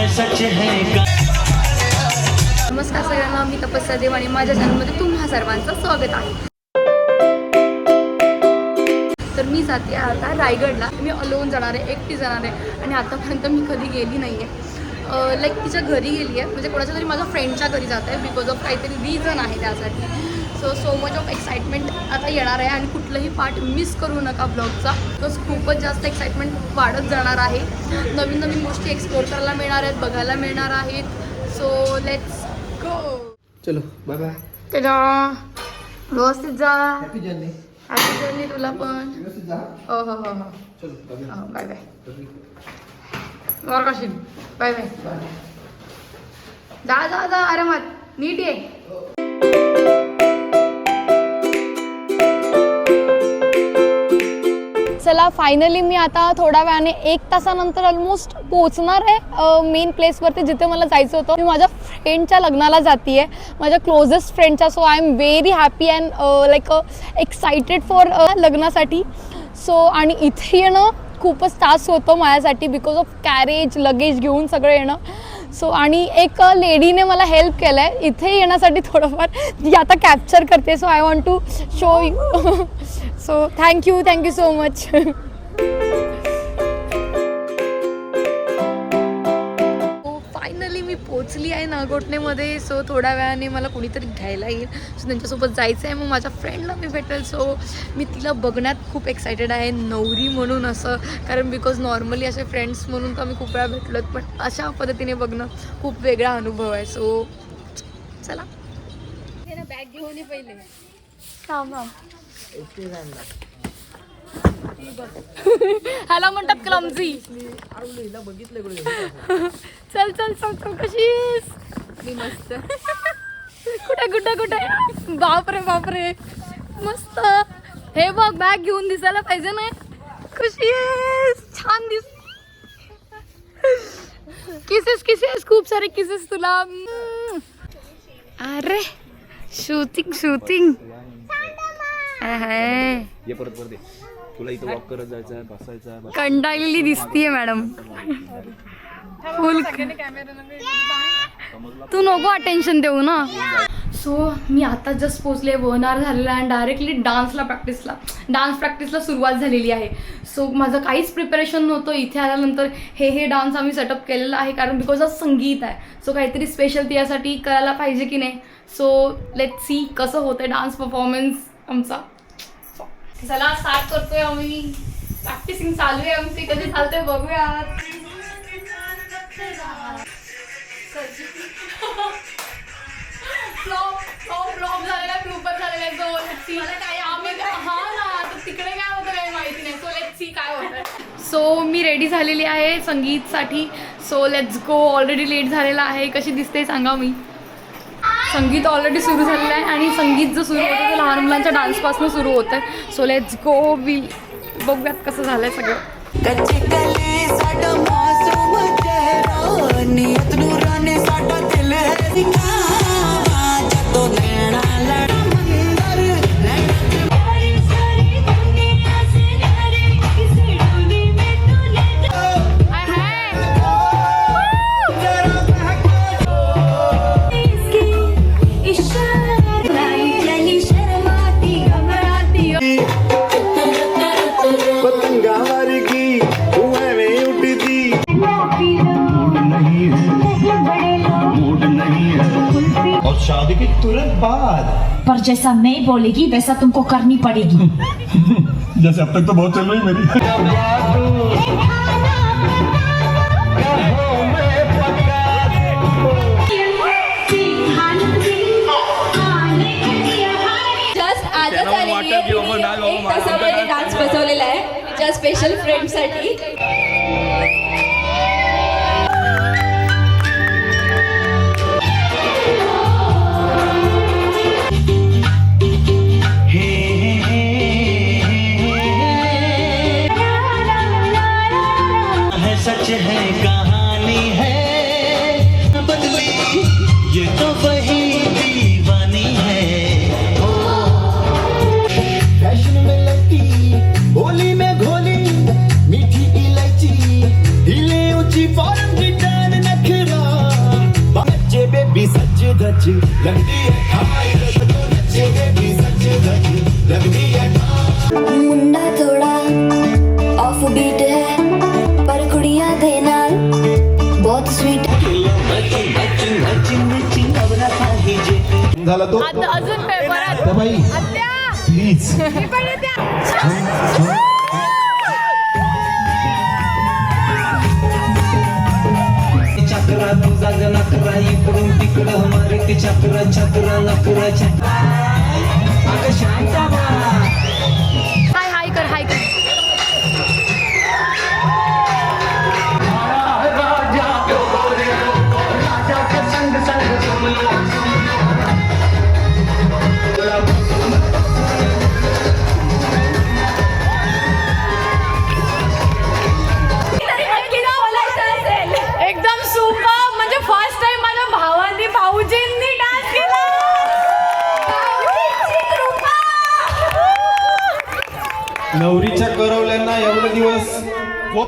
नमस्कार सगळ्यांना, मी तपस्या देव आणि माझ्या चॅनलमध्ये तुम्हा सर्वांचं स्वागत आहे. तर मी जाते आता रायगडला. मी अलोन जाणार आहे, एकटी जाणार आहे आणि आतापर्यंत मी कधी गेली नाही आहे. लाईक तिच्या घरी गेली आहे, म्हणजे कोणाच्या तरी माझ्या फ्रेंडच्या घरी जात आहे. बिकॉज ऑफ काहीतरी रिझन आहे त्यासाठी. सो मच ऑफ एक्साइटमेंट आता येणार आहे आणि कुठलंही पार्ट मिस करू नका ब्लॉगचा. बिकॉज खूपच जास्त एक्साइटमेंट वाढत जाणार आहे. नवीन नवीन गोष्टी एक्सप्लोर करायला मिळणार आहेत, बघायला मिळणार आहेत. सो लेट्स गो. चलो बाय बाय. त्याला व्यवस्थित जा. Happy journey. हॅपी जर्नी तुला पण. व्यवस्थित जा. हो हो हो हो. चलो बाय बाय. वर कशी. Bye bye. जा जा जा आरामात, नीट ये. चला फायनली मी आता थोड्या वेळाने 1 तासानंतर ऑलमोस्ट पोहोचणार आहे मेन प्लेसवरती जिथे मला जायचं होतं. मी माझ्या फ्रेंडच्या लग्नाला जाते आहे, माझ्या क्लोजेस्ट फ्रेंडच्या. So I am very happy and like excited for लग्नासाठी. सो आणि इथे येणं खूपच त्रास होतो माझ्यासाठी बिकॉज ऑफ कॅरेज लगेज घेऊन सगळं येणं. सो आणि एक लेडीने मला हेल्प केलं आहे इथे येण्यासाठी थोडंफार, जी आता कॅप्चर करते. So I want to show you. So thank you so much. Finally मी पोचली आहे नागोठणेमध्ये. सो थोड्या वेळाने मला कोणीतरी घ्यायला येईल. सो त्यांच्यासोबत जायचं आहे. मग माझ्या फ्रेंडला मी भेटेल. सो मी तिला बघण्यात खूप एक्सायटेड आहे, नवरी म्हणून असं. कारण बिकॉज नॉर्मली असे फ्रेंड्स म्हणून तर आम्ही खूप वेळा भेटलोत, पण अशा पद्धतीने बघणं खूप वेगळा अनुभव आहे. सो चला बॅग घेऊन ये पहिले. थांब. ह्याला म्हणतात क्लमझी. चल चल चल चल. कशीस? मी मस्त. कुठे बापरे बापरे मस्त. हे बघ बॅग घेऊन दिसायला पाहिजे ना. कशी आहेस? छान दिस. किसेस खूप सारे किसेस तुला. अरे शूटिंग ये परत दे. तुला इथं वॉक करत जायचं आहे, बसायचं आहे. कंटाळलेली दिसतीये मॅडम. फुल तू नको अटेन्शन देऊ ना. सो मी आता जस्ट पोचले, 1 hour झालेला आहे आणि डायरेक्टली डान्स प्रॅक्टिसला सुरुवात झालेली आहे. सो माझं काहीच प्रिपरेशन नव्हतं. इथे आल्यानंतर हे डान्स आम्ही सेटअप केलेला आहे कारण बिकॉज ऑफ संगीत आहे. सो काहीतरी स्पेशल त्यासाठी करायला पाहिजे की नाही. सो लेट्स सी कसं होतं डान्स परफॉर्मन्स आमचा. चला स्टार्ट करतोय आम्ही. प्रॅक्टिसिंग चालू आहे आमची. कधी चालतंय बघूयात. फ्लॉप झालेला, ब्लूपर झालेला. तिकडे काय होतं काही माहिती नाही. सो लेट्स सी काय होतं. सो मी रेडी झालेली आहे संगीतसाठी. So let's go. Already late झालेला आहे. कशी दिसते सांगा. मी संगीत ऑलरेडी सुरू झालेलं आहे आणि संगीत जो सुरू होतं ते लहान मुलांच्या डान्सपासून सुरू होतं. सो लेट्स गो. बघूयात कसं झालं आहे सगळं. शादी के तुरंत बाद पर जैसा मैं बोलेगी वैसा तुमको करनी पड़ेगी. जैसे अब तक तो बहुत चल रही मेरी. जस्ट आजच आलेली आहे. 1 तासामध्ये डान्स बसवलेला आहे ज्या स्पेशल फ्रेंडसाठी. सच है कहानी है बदली ये तो वही दीवानी है. फैशन में लड़की, होली में घोली, मीठी इलायची, हिले ऊंची फॉरेन की जान नखरे. सच्ची लगती है खाई तो नचेंगे भी सच्ची लगती है। मुंडा थोड़ा ऑफ बीट है पर कुड़ियां दे नाल बहुत स्वीट झाला तो आता अजून पेपर त्या बाई प्लीज चक्रा तुझा नकरा इकडून तिकडं मारे ते चक्रा चक्रा नकरा अगं शांता हाय हाय कर हाय कर एकदम सुपर म्हणजे फर्स्ट टाइम माझ्या भावांनी भाऊजींनी डान्स केला. नवरीच्या करवल्यांना एवढे दिवस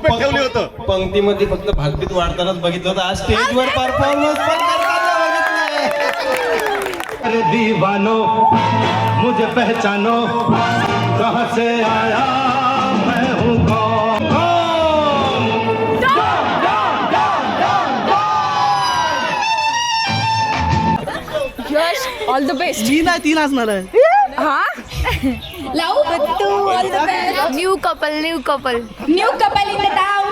ठेवली होतं. पंक्तीमध्ये फक्त भागवीत वाढतानाच बघितलं होतं. आज स्टेजवर परफॉर्मन्स पण करताना बघितलंय. अरे दीवानो मुझे पहचानो कहाँ से आया मैं हूँ कौन। Yash all the best. मी नाही ती नाचणार आहे. लावू तू all the best. New couple in the town.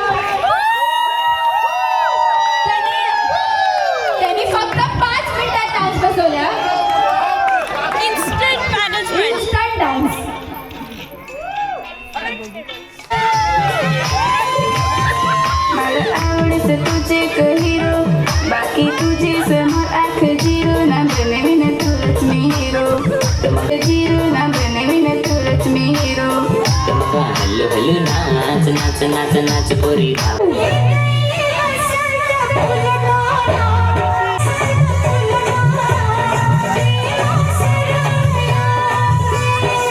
त्यांनी फक्त 5 मिनिटात डान्स बसवल्या. Instant dance. मला आवडते तुझे हिरो बाकी तुझे समोर आख जिरो ना बनवीन तुरच मी हिरो जिरो ना बनवीन तुरच मी हिरो. हल्लू हल्लू नाच नाच नाच नाच पोरी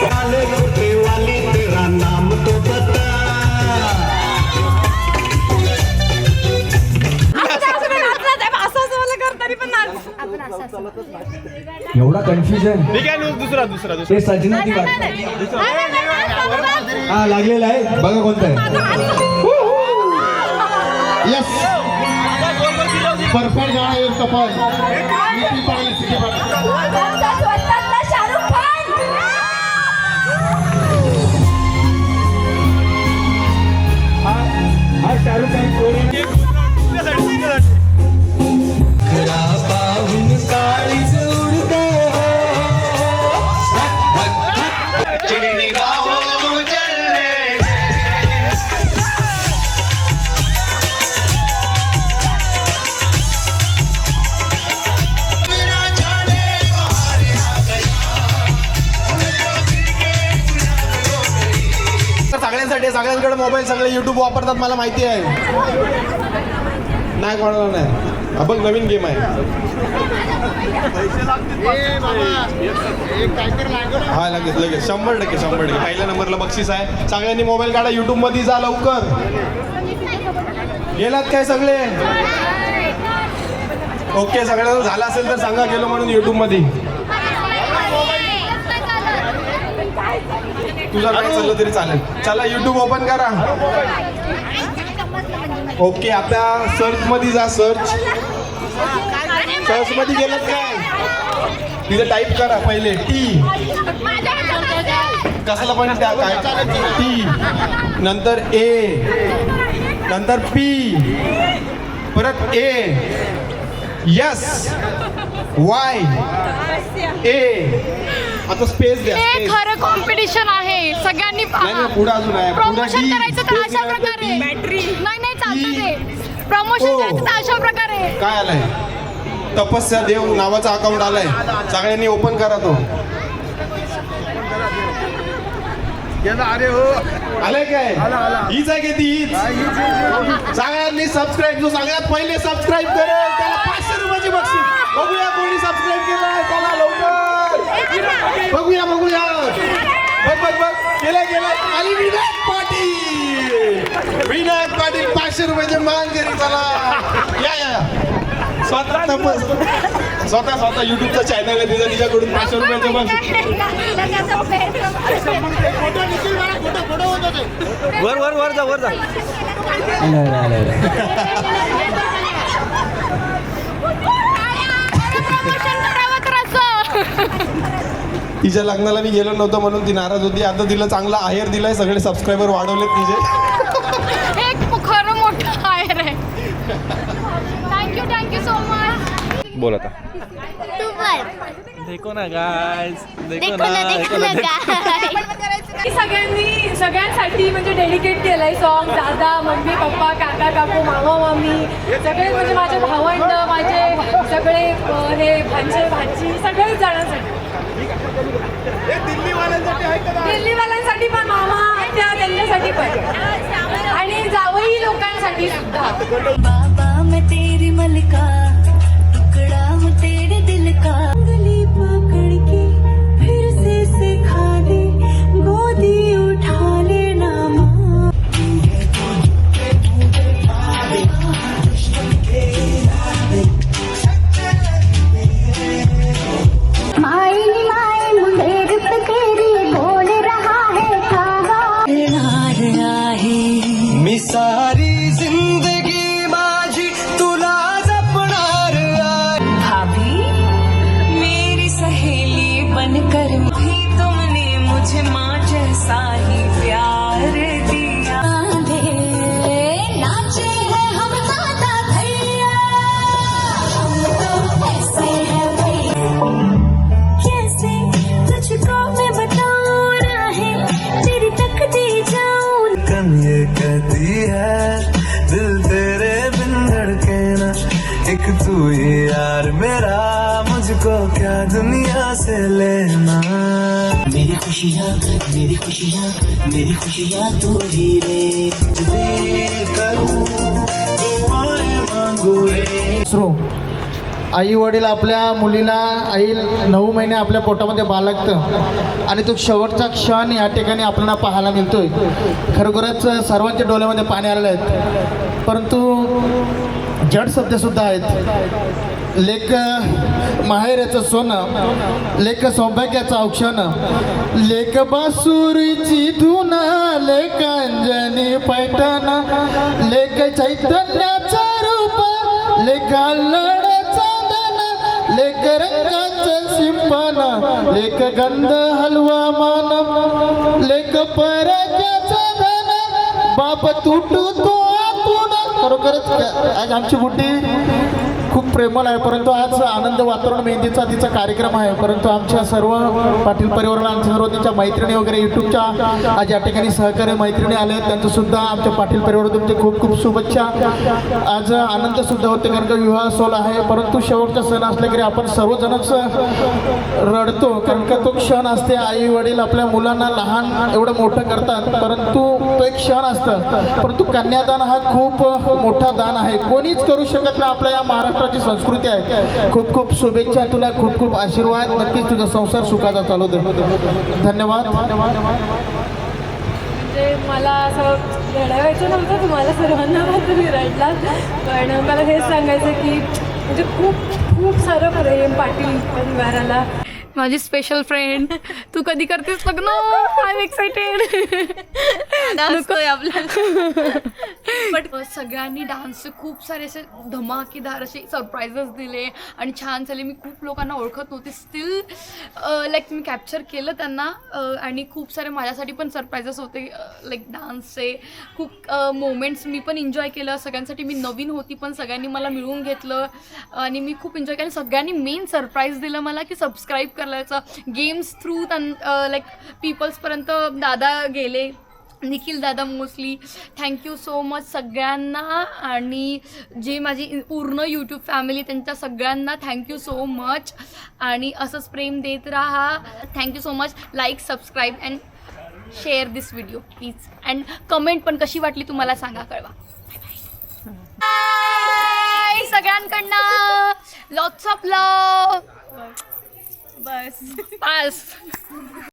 काले लोटे वाली तेरा नाम तो बता। एवढा कन्फ्युजन ठीक आहे दुसरा दुसरा दुसरा ते सजना ती वाटत हा लागलेला आहे बघा कोणता आहे. यस परफेक्ट गाणं आहे कपल. शाहरुख खान. हा शाहरुख खान खरा पाहून काळीच उडते चिडणी गाव उजळले. सगळ्यांसाठी सगळ्यांकडे मोबाईल सगळे युट्यूब वापरतात मला माहिती आहे. नाही कोणाला नाही. हा बघ नवीन गेम आहे. हा लगेच लगेच 100% पहिल्या नंबरला बक्षीस आहे. सगळ्यांनी मोबाईल काढा युट्यूब मध्ये जा लवकर. गेलात काय सगळे ओके. सगळ्यांना झालं असेल तर सांगा गेलो म्हणून युट्यूब मध्ये. तुझा काय चाललं तरी चालेल. चला युट्यूब ओपन करा. ओके आता सर्च मध्ये जा. सर्च मध्ये गेलात काय तिथे टाईप करा पहिले टी कसला पण त्या काय टी नंतर ए नंतर पी परत ए यस वाय ए. आता स्पेस द्या. हे खरं कॉम्पिटिशन आहे. सगळ्यांनी पुढे अजून आहे. प्रमोशन करायचं तर अशा प्रकारे. नाही चालतं ते. प्रमोशन करायचं तर अशा प्रकारे. काय आलंय तपस्या देव नावाचा अकाउंट आलाय. सगळ्यांनी ओपन करा तो. अरे हो आलाय काय हीच आहे की ती हीच. सगळ्यांनी सबस्क्राईब जो सगळ्यात पहिले सबस्क्राईब करेल त्याला 500 रुपयाची बक्षीस. बघूया कोणी सबस्क्राईब केलाय. चला लवकर बघूया बघ केलं आणि विनायक पाटील 500 रुपयाचे मान करी. चला या स्वतः युट्यूबचं चॅनल आहे तिचं, तिच्याकडून 500 रुपयाचं बघ. वर जा तिच्या लग्नाला मी गेलो नव्हतो म्हणून ती नाराज होती. आता तिला चांगला आहेर दिलाय, सगळे सबस्क्रायबर वाढवलेत तिचे. एक खरं मोठं आहेर आहे. Thank you so much. बोल आता. देखो ना गाइस, देखो ना. सगळ्यांसाठी म्हणजे डेडिकेट केलंय सॉन्ग. दादा, मम्मी, पप्पा, काका, काकू, मामा, मामी, सगळे म्हणजे माझे भावंड, माझे सगळे हे भांजे भाजी, सगळेच जणांसाठी. दिल्लीवाल्यांसाठी पण, मामा आत्या त्यांच्यासाठी पण, आणि जावई लोकांसाठी सुद्धा. बाबा मैं तेरी मलिका, टुकड़ा हूँ तेरे दिल का, उंगली पकड़ के फिर से सिखा दे, गोदी उठा लेना माँ. माई मुझे रुक तेरी बोल रहा है कहाँ मी सारी जिंदगी माझी तुला जपणार आहे. भाभी मेरी सहेली बनकर भी तुमने मुझे माँ जैसा ही प्यार दिया. नाचे हैं हम दादा भैया, हम तो ऐसे हैं भैया. कैसे तुझको मैं बताऊं राहे तेरी तकदी जाऊं. कम ये कहती है दिल तेरे बिन धड़के ना, एक तू ही यार मेरा, मुझको क्या दुनिया से लेना. मेरी खुशियाँ तू ही रे, तुझे करूं दुआएं मांगू रे. आई वडील आपल्या मुलीला, आई 9 महिने आपल्या पोटामध्ये बाळगतं आणि तो शेवटचा क्षण या ठिकाणी आपल्याला पाहायला मिळतोय. खरोखरच सर्वांच्या डोळ्यामध्ये पाणी आलेलं आहेत, परंतु जड शब्दसुद्धा आहेत. लेक माहेरचं सोनं, लेक सौभाग्याचं औक्षण, लेक बासुरीची धून, लेक अंजनी पैठण, लेक चैतन्याचं रूप, लेक लेक रंगाचं शिंपण, लेक गंध हलवा मान, लेक पराग्याचं धन, बाप तुटू तो आतून. खरोखरच आज आमची बुड्डी खूप प्रेमळ आहे, परंतु आज आनंद वातावरण मेहंदीचा तिचा कार्यक्रम आहे. परंतु आमच्या सर्व पाटील परिवाराला, सर्व तिच्या मैत्रिणी वगैरे युट्यूबच्या आज या ठिकाणी सहकारी मैत्रिणी आले, त्यांचं सुद्धा आमच्या पाटील परिवारातून खूप खूप शुभेच्छा. आज आनंद सुद्धा होते कारण का विवाह सोल आहे, परंतु शेवटचा सण असला तरी आपण सर्वजणच रडतो कारण का तो क्षण असते. आई वडील आपल्या मुलांना लहान एवढं मोठं करतात, परंतु तो एक क्षण असतं. परंतु कन्यादान हा खूप मोठा दान आहे, कोणीच करू शकत नाही. आपल्या या महाराष्ट्राची संस्कृती आहे. खूप खूप शुभेच्छा तुला, खूप खूप आशीर्वाद. नक्कीच तुझा संसार सुखाचा चालू दे. धन्यवाद. म्हणजे मला असं रडायचं नव्हतं तुम्हाला सर्वांना, तुम्ही रडलात, पण मला हेच सांगायचं की म्हणजे खूप खूप सारं प्रेम पाटील परिवाराला. माझी स्पेशल फ्रेंड, तू कधी करतेस लग्न? I am excited. बट सगळ्यांनी डान्सचे खूप सारे असे धमाकेदार असे सरप्राईजेस दिले आणि छान झाले. मी खूप लोकांना ओळखत नव्हते, स्टील लाईक मी कॅप्चर केलं त्यांना. आणि खूप सारे माझ्यासाठी पण सरप्राईजेस होते, लाईक डान्सचे खूप मोमेंट्स मी पण एन्जॉय केलं. सगळ्यांसाठी मी नवीन होती, पण सगळ्यांनी मला मिळवून घेतलं आणि मी खूप एन्जॉय केलं. सगळ्यांनी मेन सरप्राईज दिलं मला की सबस्क्राईब करायचं. गेम्स थ्रू लाईक पीपल्सपर्यंत दादा गेले, निखिल दादा मोस्टली. थँक्यू सो मच सगळ्यांना. आणि जे माझी पूर्ण यूट्यूब फॅमिली त्यांच्या सगळ्यांना थँक्यू सो मच. आणि असंच प्रेम देत राहा. Thank you so much. Like, subscribe and share this video please. And comment पण कशी वाटली तुम्हाला सांगा, कळवा. बाय सगळ्यांकडनं. Lots of love. बस.